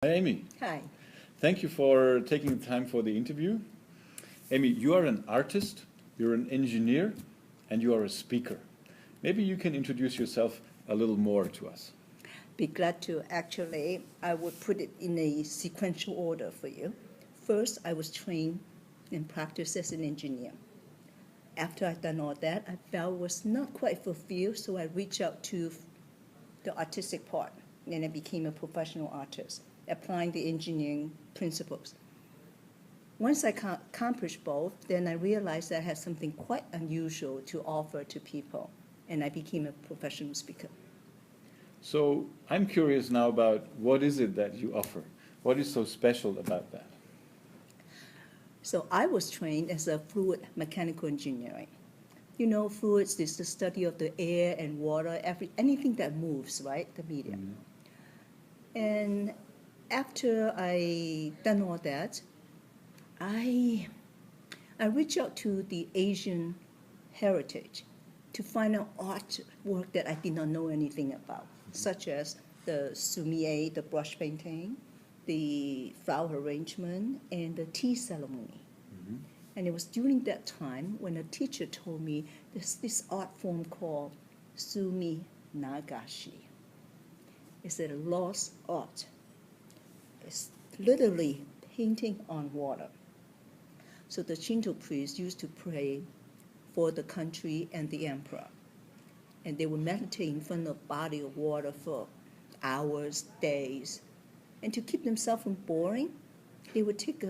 Hi, Amy. Hi. Thank you for taking the time for the interview. Amy, you are an artist, you're an engineer, and you are a speaker. Maybe you can introduce yourself a little more to us. Be glad to. Actually, I would put it in a sequential order for you. First, I was trained and practiced as an engineer. After I'd done all that, I felt was not quite fulfilled, so I reached out to the artistic part, and I became a professional artist, applying the engineering principles. Once I accomplished both, then I realized I had something quite unusual to offer to people, and I became a professional speaker. So I'm curious now about what is it that you offer? What is so special about that? So I was trained as a fluid mechanical engineering. You know, fluids is the study of the air and water, anything that moves, right? The medium. And after I done all that, I reached out to the Asian heritage to find out artwork that I did not know anything about, such as the Sumi, the brush painting, the flower arrangement, and the tea ceremony. And it was during that time when a teacher told me there's this art form called Sumi Nagashi. It's a lost art. It's literally painting on water. So the Shinto priests used to pray for the country and the emperor. And they would meditate in front of a body of water for hours, days. And to keep themselves from boring, they would take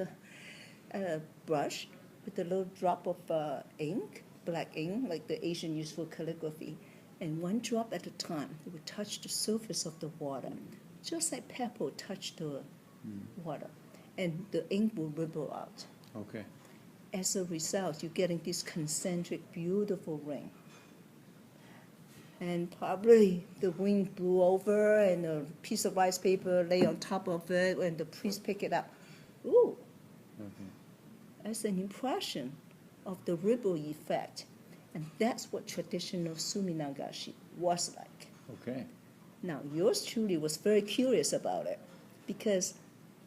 a brush with a little drop of ink, black ink, like the Asian use for calligraphy, and one drop at a time, they would touch the surface of the water, just like pebble touched the water, and the ink will ripple out. Okay. As a result, you're getting this concentric, beautiful ring. And probably the wind blew over, and a piece of rice paper lay on top of it, and the priest picked it up. Ooh, as an impression of the ripple effect. And that's what traditional Sumi Nagashi was like. Okay. Now, yours truly was very curious about it because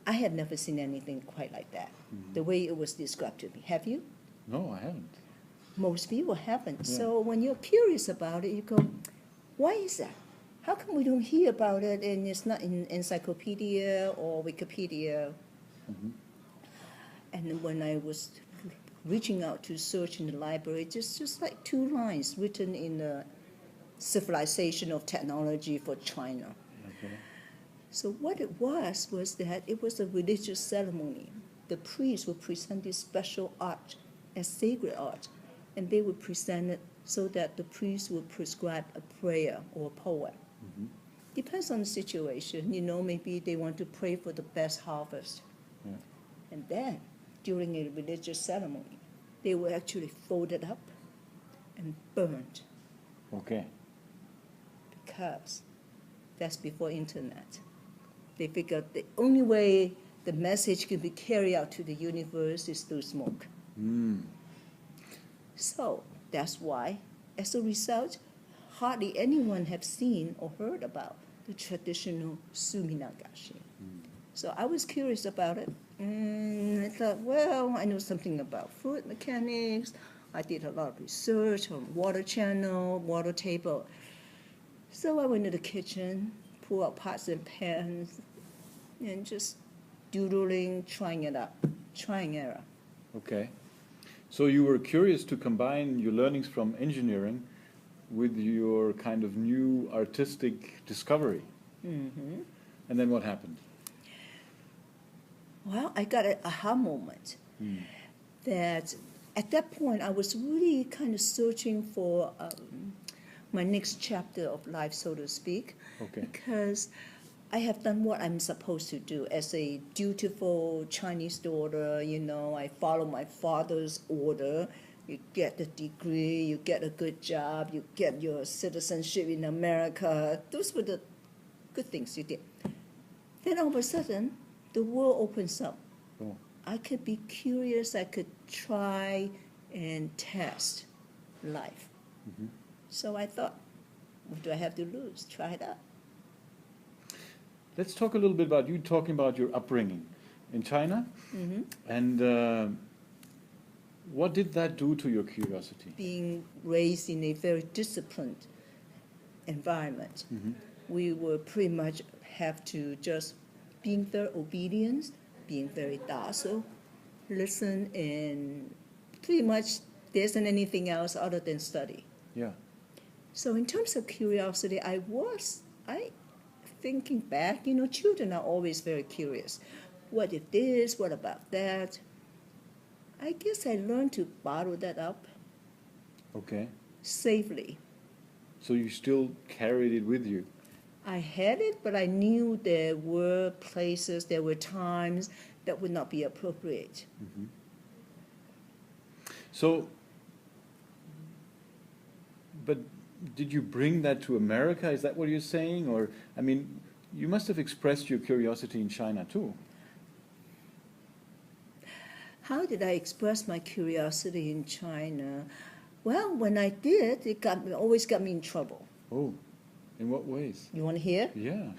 I had never seen anything quite like that, the way it was described to me. Have you? No, I haven't. Most people haven't. Yeah. So when you're curious about it, you go, why is that? How come we don't hear about it and it's not in encyclopedia or Wikipedia? And when I was reaching out to search in the library, just like 2 lines written in the Civilization of Technology for China. Okay. So what it was that it was a religious ceremony. The priests would present this special art as sacred art, and they would present it so that the priest would prescribe a prayer or a poem. Depends on the situation. You know, maybe they want to pray for the best harvest. Yeah. And then, during a religious ceremony, they were actually folded up and burned Okay. because that's before internet. They figured the only way the message can be carried out to the universe is through smoke. So that's why, as a result, hardly anyone have seen or heard about the traditional Sumi Nagashi. So I was curious about it, and I thought, well, I know something about fluid mechanics. I did a lot of research on water channel, water table. So I went to the kitchen, pulled out pots and pans, and just doodling, trying it out, trying error. Okay. So you were curious to combine your learnings from engineering with your kind of new artistic discovery. And then what happened? Well, I got an aha moment that at that point I was really kind of searching for my next chapter of life, so to speak, because I have done what I'm supposed to do as a dutiful Chinese daughter. You know, I follow my father's order. You get the degree, you get a good job, you get your citizenship in America. Those were the good things you did. Then all of a sudden, the world opens up. I could be curious, I could try and test life. So I thought, what do I have to lose? Try it out. let's talk a little bit about you talking about your upbringing in China. Mm-hmm. And what did that do to your curiosity? Being raised in a very disciplined environment, Mm-hmm. we were pretty much have to just being very obedient, being very docile, listen, and pretty much there isn't anything else other than study. Yeah. So in terms of curiosity, thinking back, children are always very curious. What if this? What about that? I guess I learned to bottle that up Okay. safely. So you still carried it with you? I had it, but I knew there were places, there were times that would not be appropriate. Mm-hmm. So, but did you bring that to America? Is that what you're saying? Or, I mean, you must have expressed your curiosity in China too. How did I express my curiosity in China? Well, when I did, always got me in trouble. Oh, in what ways? You want to hear? Yeah.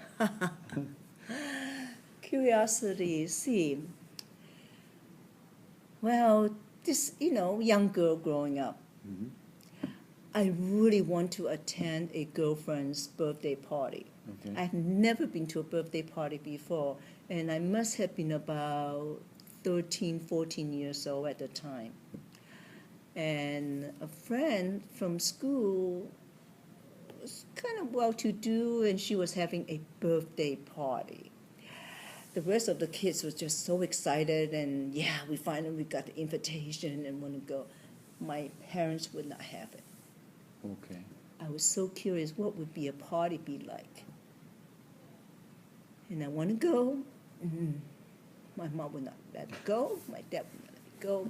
Curiosity, see. Well, this, young girl growing up, Mm-hmm. I really want to attend a girlfriend's birthday party. Okay. I've never been to a birthday party before, and I must have been about 13, 14 years old at the time. And a friend from school was kind of well-to-do, and she was having a birthday party. The rest of the kids were just so excited, and yeah, we finally got the invitation and want to go. My parents would not have it. Okay. I was so curious, what would be a party be like? And I want to go. My mom would not let me go. My dad would not let me go.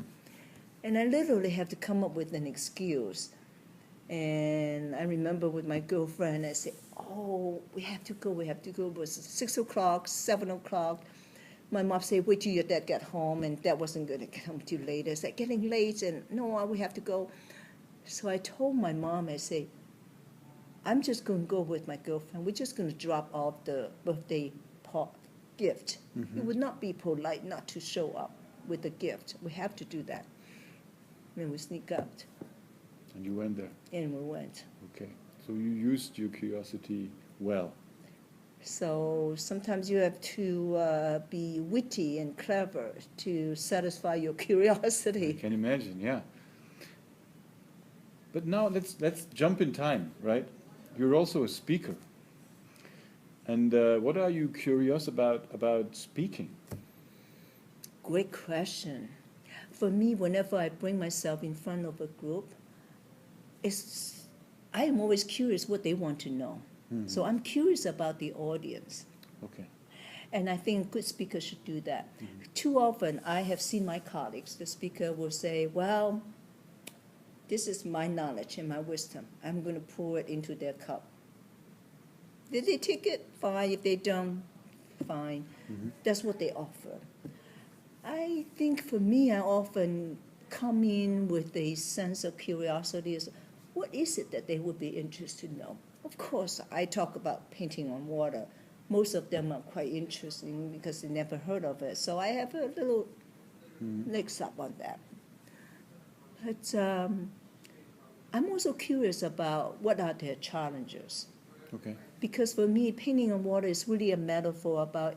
And I literally have to come up with an excuse. And I remember with my girlfriend, I said, oh, we have to go. It was 6 o'clock, 7 o'clock. My mom said, wait till your dad got home, and dad wasn't going to come too late. I said, getting late, and no, we have to go. So I told my mom, I said, I'm just going to go with my girlfriend. We're just going to drop off the birthday gift. Mm-hmm. It would not be polite not to show up with the gift. We have to do that. And we sneak out. And you went there? And we went. Okay. So you used your curiosity well. So sometimes you have to be witty and clever to satisfy your curiosity. I can imagine, yeah. But now let's jump in time, right? You're also a speaker. And what are you curious about speaking? Great question. For me, whenever I bring myself in front of a group, I am always curious what they want to know. Mm-hmm. So I'm curious about the audience. Okay. And I think good speakers should do that. Mm-hmm. Too often, I have seen my colleagues, the speaker will say, well, this is my knowledge and my wisdom. I'm going to pour it into their cup. Did they take it? Fine. If they don't, fine. Mm-hmm. That's what they offer. I think for me, I often come in with a sense of curiosity. What is it that they would be interested to know? Of course, I talk about painting on water. Most of them are quite interesting because they never heard of it. So I have a little legs up on that. But I'm also curious about what are their challenges. Okay. Because for me, painting on water is really a metaphor about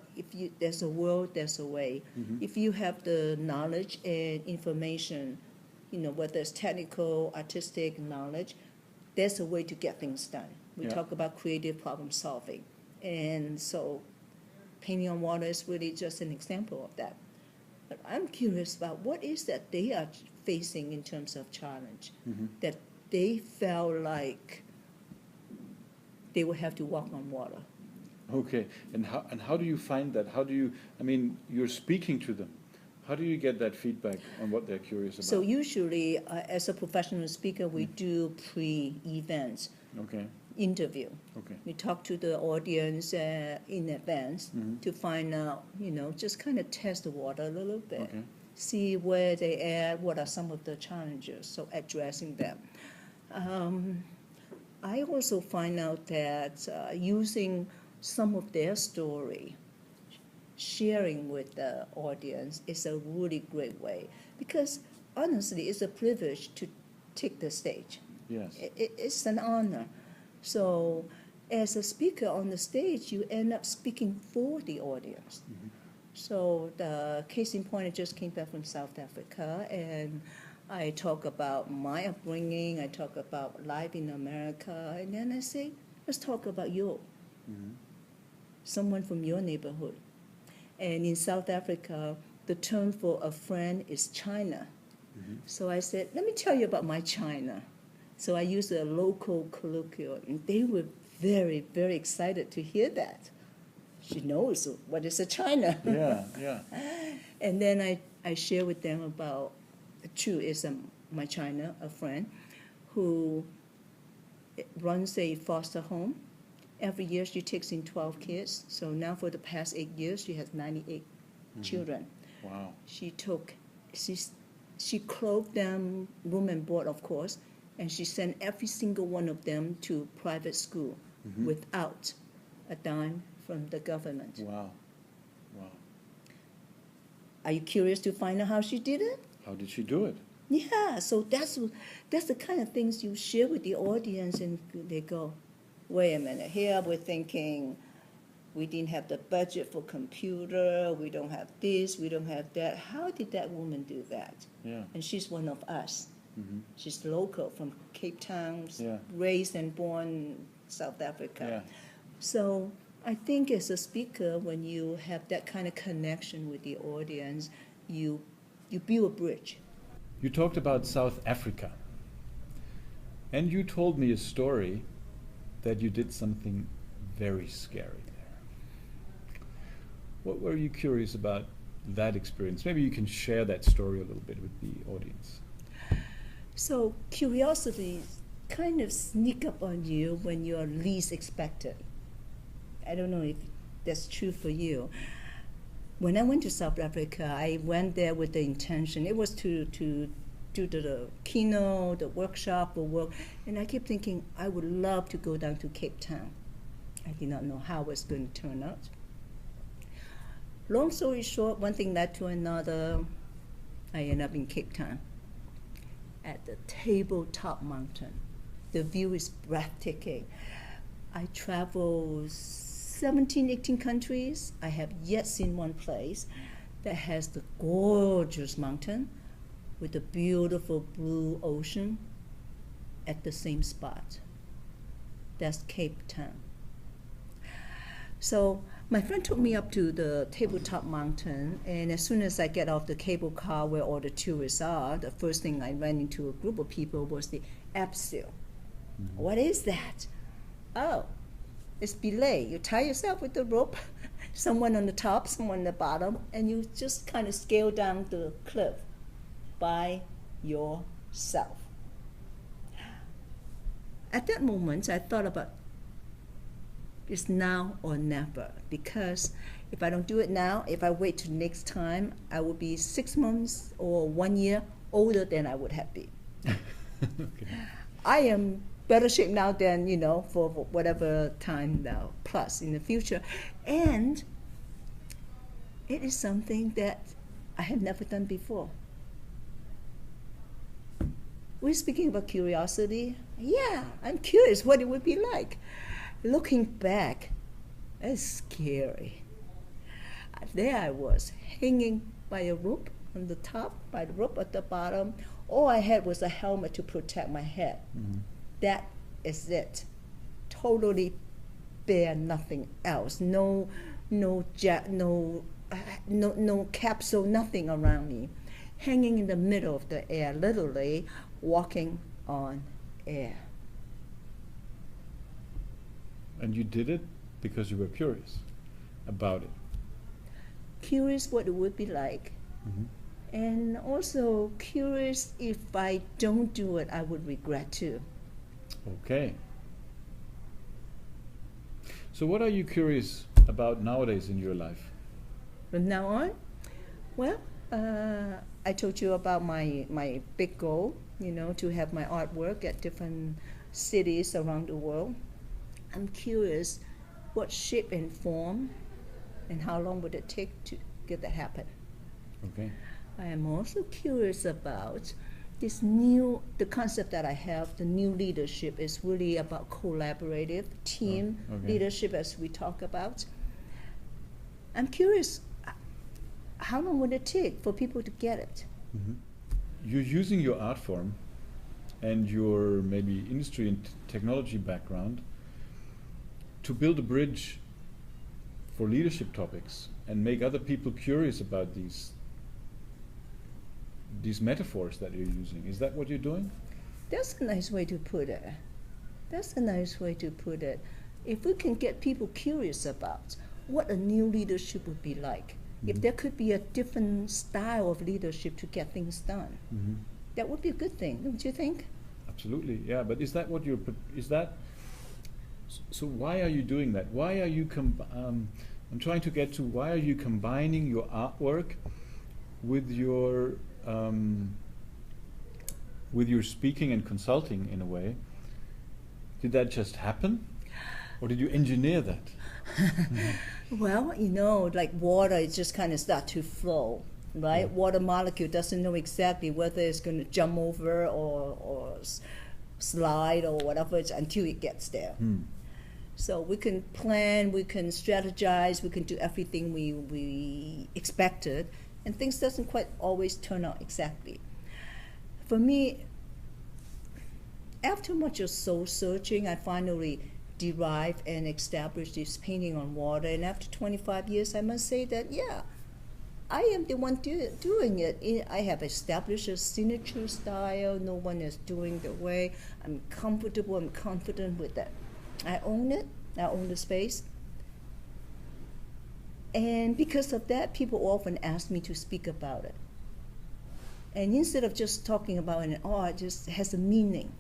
there's a will, there's a way. Mm-hmm. If you have the knowledge and information, whether it's technical, artistic knowledge, there's a way to get things done. We talk about creative problem solving. And so painting on water is really just an example of that. But I'm curious about what is that they are facing in terms of challenge, that they felt like they will have to walk on water. Okay. And how do you find that? You're speaking to them. How do you get that feedback on what they're curious about? So usually, as a professional speaker, we do pre-events interview. Okay. We talk to the audience in advance to find out, just kind of test the water a little bit, Okay. see where they are, what are some of the challenges, so addressing them. I also find out that using some of their story, sharing with the audience is a really great way. Because honestly, it's a privilege to take the stage. Yes. It's an honor. So as a speaker on the stage, you end up speaking for the audience. Mm-hmm. So the case in point, I just came back from South Africa, and I talk about my upbringing, I talk about life in America, and then I say, let's talk about you, Mm-hmm. someone from your neighborhood. And in South Africa, the term for a friend is China. Mm-hmm. So I said, let me tell you about my China. So I used a local colloquial, and they were very, very excited to hear that. She knows what is a China. Yeah, yeah. And then I share with them about, Chu is my China, a friend, who runs a foster home. Every year she takes in 12 kids. So now for the past 8 years, she has 98 children. Wow. She clothed them, room and board, of course, and she sent every single one of them to private school without a dime from the government. Wow. Wow. Are you curious to find out how she did it? How did she do it? Yeah, so that's the kind of things you share with the audience, and they go, wait a minute, here we're thinking we didn't have the budget for computer, we don't have this, we don't have that. How did that woman do that? Yeah. And she's one of us. Mm-hmm. She's local from Cape Town, Yeah. raised and born in South Africa. Yeah. So I think as a speaker, when you have that kind of connection with the audience, you build a bridge. You talked about South Africa. And you told me a story that you did something very scary there. What were you curious about that experience? Maybe you can share that story a little bit with the audience. So curiosity kind of sneak up on you when you're least expected. I don't know if that's true for you. When I went to South Africa, I went there with the intention, it was to do the keynote, the workshop, the work, and I kept thinking I would love to go down to Cape Town. I did not know how it was going to turn out. Long story short, one thing led to another. I ended up in Cape Town at the Tabletop Mountain. The view is breathtaking. I traveled 17, 18 countries. I have yet seen one place that has the gorgeous mountain with the beautiful blue ocean at the same spot. That's Cape Town. So my friend took me up to the Tabletop Mountain, and as soon as I get off the cable car where all the tourists are, the first thing I ran into a group of people was the abseil. Mm-hmm. What is that? Oh, it's belay. You tie yourself with the rope, someone on the top, someone on the bottom, and you just kind of scale down the cliff by yourself. At that moment, I thought about it's now or never, because if I don't do it now, if I wait till next time, I will be 6 months or 1 year older than I would have been. Okay. I am better shape now than, for whatever time now, plus in the future. And it is something that I have never done before. We're speaking about curiosity. Yeah, I'm curious what it would be like. Looking back, it's scary. There I was, hanging by a rope on the top, by the rope at the bottom. All I had was a helmet to protect my head. Mm-hmm. That is it. Totally bare, nothing else. No capsule, nothing around me. Hanging in the middle of the air, literally walking on air. And you did it because you were curious about it. Curious what it would be like. Mm-hmm. And also curious if I don't do it, I would regret too. Okay. So what are you curious about nowadays in your life? From now on? Well, I told you about my big goal, to have my artwork at different cities around the world. I'm curious, what shape and form, and how long would it take to get that happen. Okay. I am also curious about the concept that I have, the new leadership is really about collaborative team leadership, as we talk about. I'm curious, how long would it take for people to get it? Mm-hmm. You're using your art form and your maybe industry and technology background to build a bridge for leadership topics and make other people curious about these metaphors that you're using. Is that what you're doing? That's a nice way to put it. That's a nice way to put it. If we can get people curious about what a new leadership would be like, if there could be a different style of leadership to get things done, that would be a good thing, don't you think? Absolutely, yeah. But is that what you're? Is that? So why are you doing that? Why are you? I'm trying to get to why are you combining your artwork with your speaking and consulting in a way? Did that just happen, or did you engineer that? Well, like water, it just kind of starts to flow, right? Yeah. Water molecule doesn't know exactly whether it's going to jump over or slide or whatever until it gets there. So we can plan, we can strategize, we can do everything we expected, and things doesn't quite always turn out exactly. For me, after much of soul searching, I finally derived and established this painting on water, and after 25 years, I must say that, yeah, I am the one doing it. I have established a signature style. No one is doing the way. I'm comfortable, I'm confident with that. I own it, I own the space. And because of that, people often ask me to speak about it. And instead of just talking about it, it just has a meaning.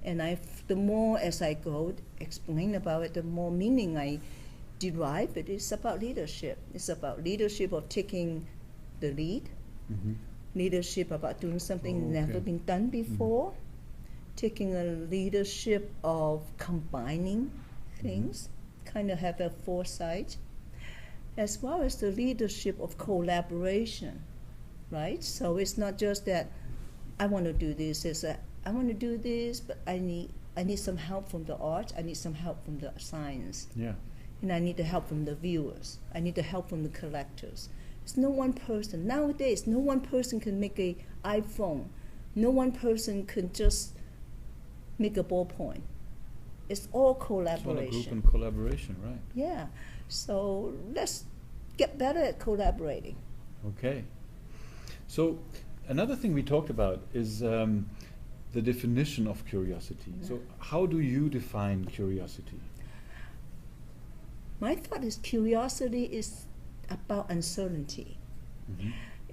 And the more as I go explain about it, the more meaning I derive. It's about leadership. It's about leadership of taking the lead, leadership about doing something never been done before, taking a leadership of combining things, kind of have a foresight, as well as the leadership of collaboration, right? So it's not just that I want to do this, I want to do this, but I need some help from the art. I need some help from the science. Yeah. And I need the help from the viewers. I need the help from the collectors. It's no one person. Nowadays, no one person can make an iPhone. No one person can just make a ballpoint. It's all collaboration. It's all a group and collaboration, right? Yeah. So let's get better at collaborating. Okay. So another thing we talked about is the definition of curiosity. So how do you define curiosity? My thought is curiosity is about uncertainty.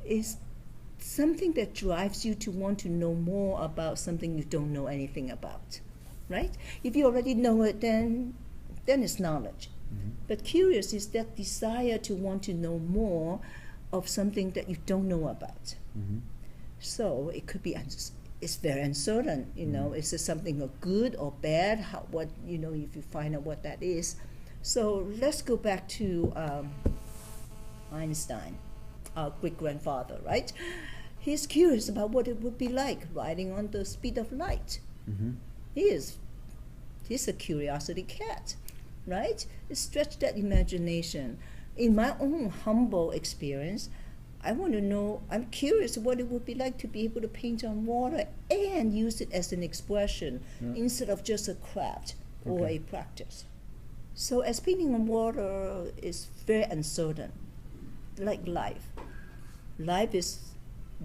It's something that drives you to want to know more about something you don't know anything about, right? If you already know it, then it's knowledge. But curious is that desire to want to know more of something that you don't know about. So it could be it's very uncertain, is it something good or bad? If you find out what that is. So let's go back to Einstein, our great-grandfather, right? He's curious about what it would be like riding on the speed of light. He's a curiosity cat, right? It stretched that imagination. In my own humble experience, I want to know, I'm curious what it would be like to be able to paint on water and use it as an expression instead of just a craft or a practice. So as painting on water is very uncertain, like life. Life is,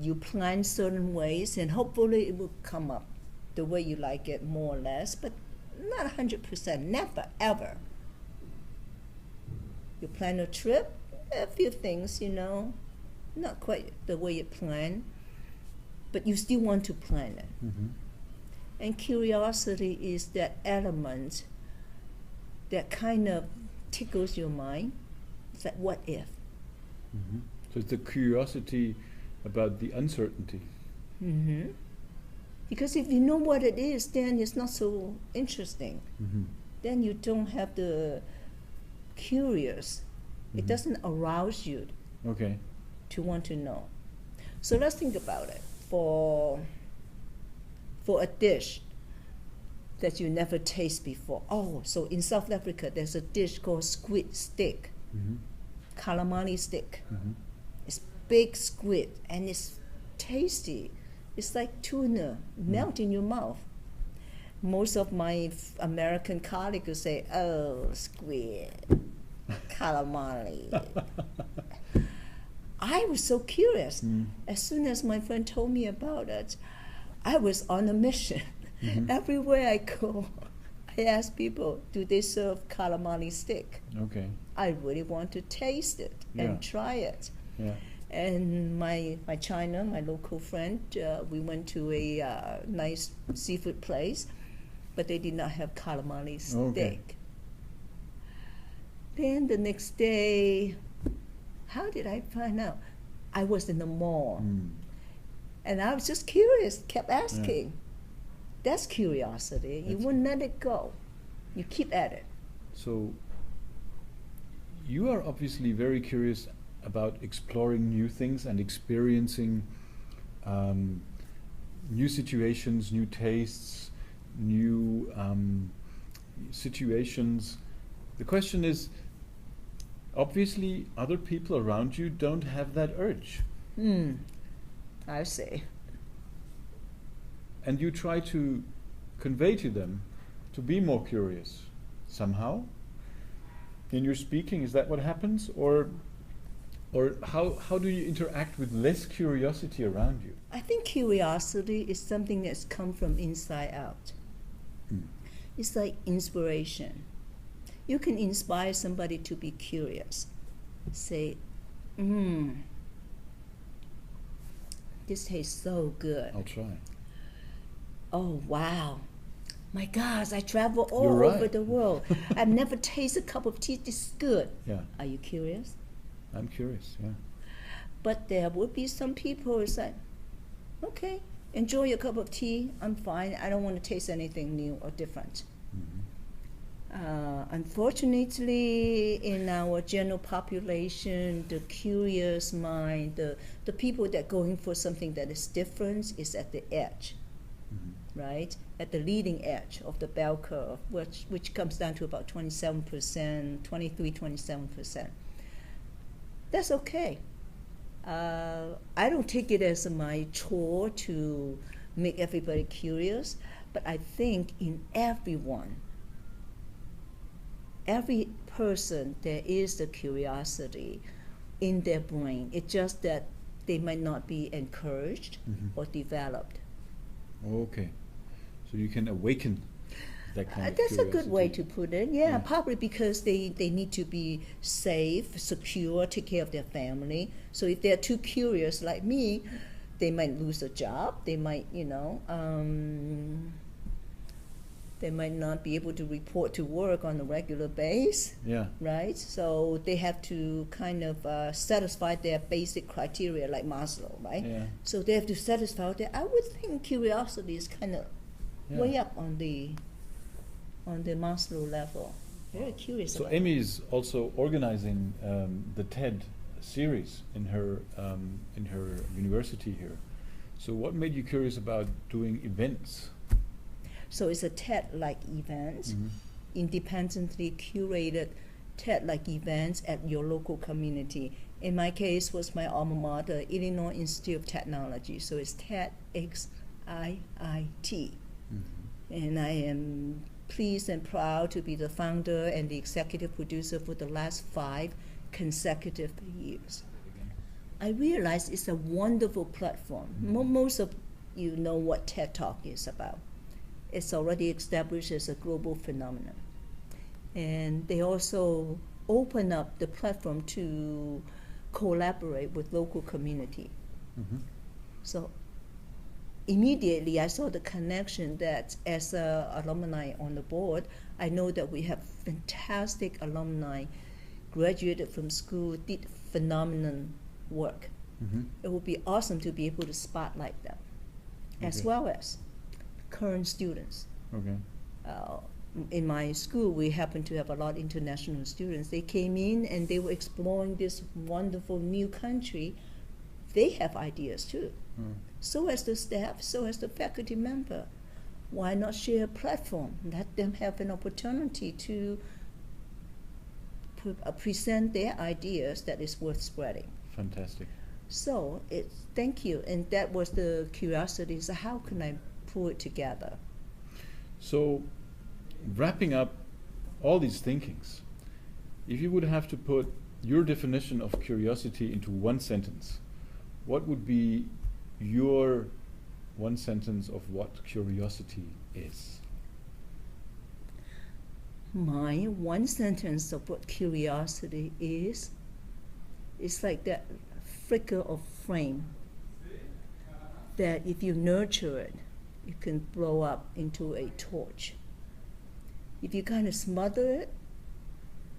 you plan certain ways and hopefully it will come up the way you like it, more or less, but not 100%, never, ever. You plan a trip, a few things, not quite the way you plan, but you still want to plan it. And curiosity is that element that kind of tickles your mind. It's like, what if? So it's the curiosity about the uncertainty. Because if you know what it is, then it's not so interesting. Then you don't have the curious. It doesn't arouse you Okay. to want to know. So let's think about it. For a dish that you never taste before. Oh, so in South Africa, there's a dish called squid steak, calamari steak. It's big squid, and it's tasty. It's like tuna, melt in your mouth. Most of my American colleagues will say, oh, squid, calamari. I was so curious. As soon as my friend told me about it, I was on a mission. Everywhere I go, I ask people, do they serve calamari steak? Okay. I really want to taste it and try it. Yeah. And my China, my local friend, we went to a nice seafood place, but they did not have calamari steak. Okay. Then the next day, how did I find out? I was in the mall, and I was just curious, kept asking. That's curiosity. You wouldn't let it go. You keep at it. So you are obviously very curious about exploring new things and experiencing new situations, new tastes, new situations. The question is, obviously other people around you don't have that urge. I see. And you try to convey to them to be more curious somehow. In your speaking, is that what happens? Or how do you interact with less curiosity around you? I think curiosity is something that's come from inside out. It's like inspiration. You can inspire somebody to be curious. Say, this tastes so good. I'll try. Oh, wow. My gosh, I travel all You're right. over the world. I've never tasted a cup of tea this good. Yeah. Are you curious? I'm curious, yeah. But there would be some people who say, okay, enjoy your cup of tea. I'm fine. I don't want to taste anything new or different. Unfortunately, in our general population, the curious mind, the people that go in for something that is different is at the edge, right? At the leading edge of the bell curve, which comes down to about 27%, 27%. That's okay. I don't take it as my chore to make everybody curious, but I think in everyone, every person, there is the curiosity in their brain. It's just that they might not be encouraged or developed. Okay. So you can awaken that kind of That's a curiosity. good way to put it. Yeah, probably because they need to be safe, secure, take care of their family. So if they're too curious like me, they might lose a job. They might, they might not be able to report to work on a regular basis. Yeah. Right? So they have to kind of satisfy their basic criteria like Maslow, right? Yeah. So they have to satisfy that. I would think curiosity is kind of way up on the Maslow level. Very curious So about Amy is also organizing the TED series in her university here. So what made you curious about doing events? So it's a TED-like event, independently curated TED-like events at your local community. In my case, was my alma mater, Illinois Institute of Technology. So it's TEDxIIT. And I am pleased and proud to be the founder and the executive producer for the last 5 consecutive years. I realize it's a wonderful platform. Most of you know what TED Talk is about. It's already established as a global phenomenon. And they also open up the platform to collaborate with local community. So immediately I saw the connection that as an alumni on the board, I know that we have fantastic alumni, graduated from school, did phenomenal work. It would be awesome to be able to spotlight them, as well as current students. in my school, we happened to have a lot of international students. They came in and they were exploring this wonderful new country. They have ideas too. So as the staff, so as the faculty member. Why not share a platform? Let them have an opportunity to present their ideas that is worth spreading. Fantastic. So thank you. And that was the curiosity. So how can I pull it together? So, wrapping up all these thinkings, if you would have to put your definition of curiosity into one sentence, what would be your one sentence of what curiosity is? My one sentence of what curiosity is, it's like that flicker of flame that if you nurture it, it can blow up into a torch. If you kind of smother it,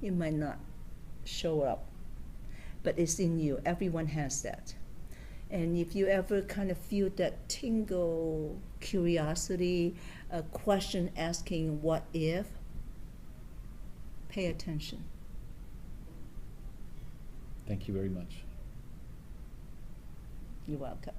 it might not show up, but it's in you. Everyone has that. And if you ever kind of feel that tingle curiosity, a question asking what if, pay attention. Thank you very much. You're welcome.